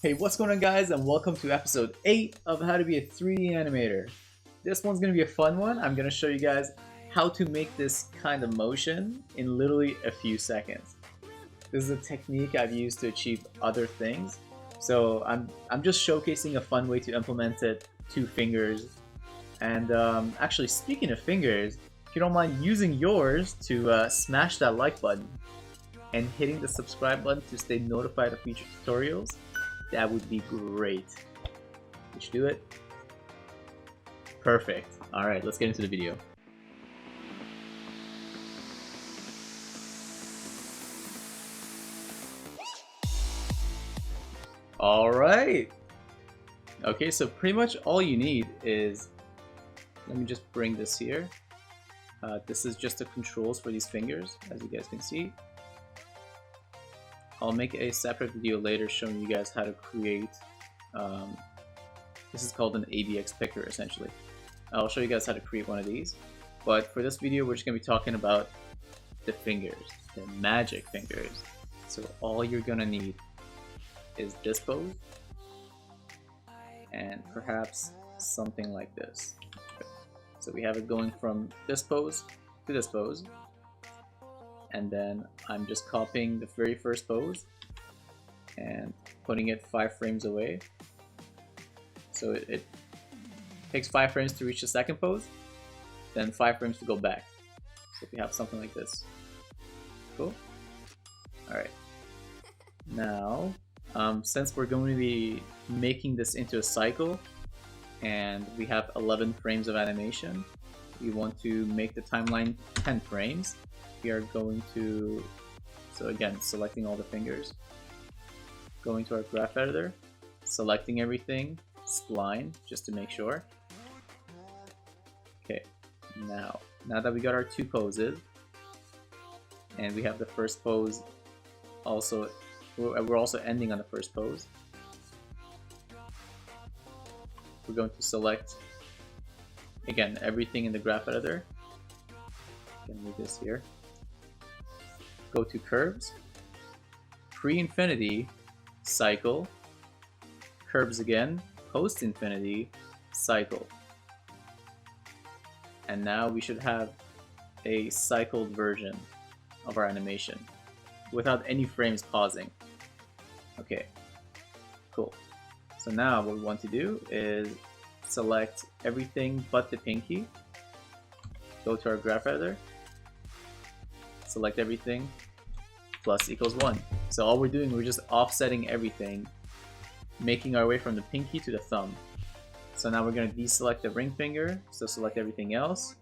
Hey, what's going on guys, and welcome to episode 8 of how to be a 3D animator. This one's going to be a fun one. I'm going to show you guys how to make this kind of motion in literally a few seconds. This is a technique I've used to achieve other things. So I'm just showcasing a fun way to implement it, 2 fingers. And actually, speaking of fingers, if you don't mind using yours to smash that like button and hitting the subscribe button to stay notified of future tutorials, that would be great. We should do it. Perfect. Alright, let's get into the video. Alright! Okay, so pretty much all you need is... Let me just bring this here. This is just the controls for these fingers, as you guys can see. I'll make a separate video later showing you guys how to create, this is called an ABX picker essentially. I'll show you guys how to create one of these, but for this video we're just going to be talking about the fingers, the magic fingers. So all you're going to need is this pose, and perhaps something like this. So we have it going from this pose to this pose. And then I'm just copying the very first pose and putting it 5 frames away. So it takes 5 frames to reach the second pose, then 5 frames to go back. So if we have something like this. Cool. Alright. Now, since we're going to be making this into a cycle and we have 11 frames of animation, we want to make the timeline 10 frames. We are going to, so again, selecting all the fingers, going to our graph editor, selecting everything, spline, just to make sure. Okay, now that we got our 2 poses, and we have the first pose also, we're also ending on the first pose. We're going to select, again, everything in the graph editor. Can move this here. Go to curves, pre-infinity, cycle, curves again, post-infinity, cycle. And now we should have a cycled version of our animation without any frames pausing. Okay, cool. So now what we want to do is select everything but the pinky, go to our graph editor, select everything, plus equals 1. So all we're doing, we're just offsetting everything, making our way from the pinky to the thumb. So now we're going to deselect the ring finger, so select everything else,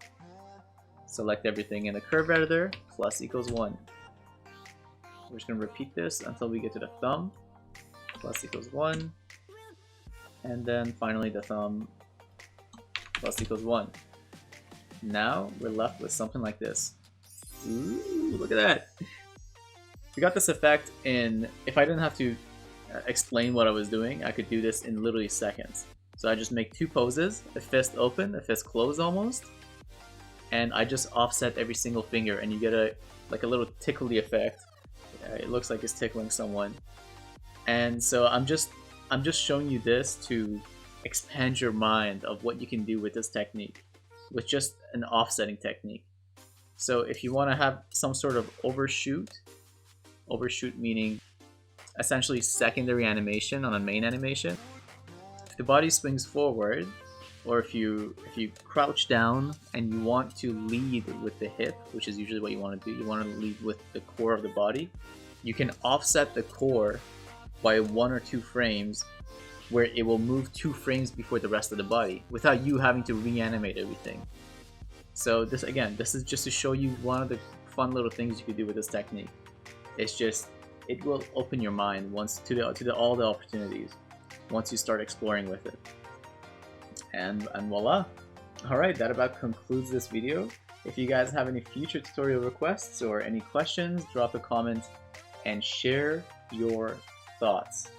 select everything in the curve editor, plus equals 1. We're just going to repeat this until we get to the thumb, plus equals 1, and then finally the thumb, plus equals 1. Now we're left with something like this. Ooh, look at that! We got this effect in, if I didn't have to explain what I was doing, I could do this in literally seconds. So I just make 2 poses, a fist open, a fist closed almost, and I just offset every single finger, and you get a little tickly effect. It looks like it's tickling someone. And so I'm just showing you this to expand your mind of what you can do with this technique, with just an offsetting technique. So if you want to have some sort of overshoot meaning essentially secondary animation on a main animation, if the body swings forward, or if you crouch down and you want to lead with the hip, which is usually what you want to do, you want to lead with the core of the body, you can offset the core by 1 or 2 frames where it will move 2 frames before the rest of the body without you having to reanimate everything. So this, again, this is just to show you one of the fun little things you could do with this technique. It's just, it will open your mind once to all the opportunities once you start exploring with it. And voila! Alright, that about concludes this video. If you guys have any future tutorial requests or any questions, drop a comment and share your thoughts.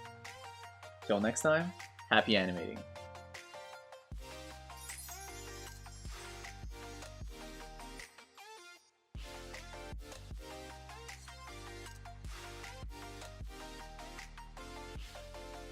Till next time, happy animating!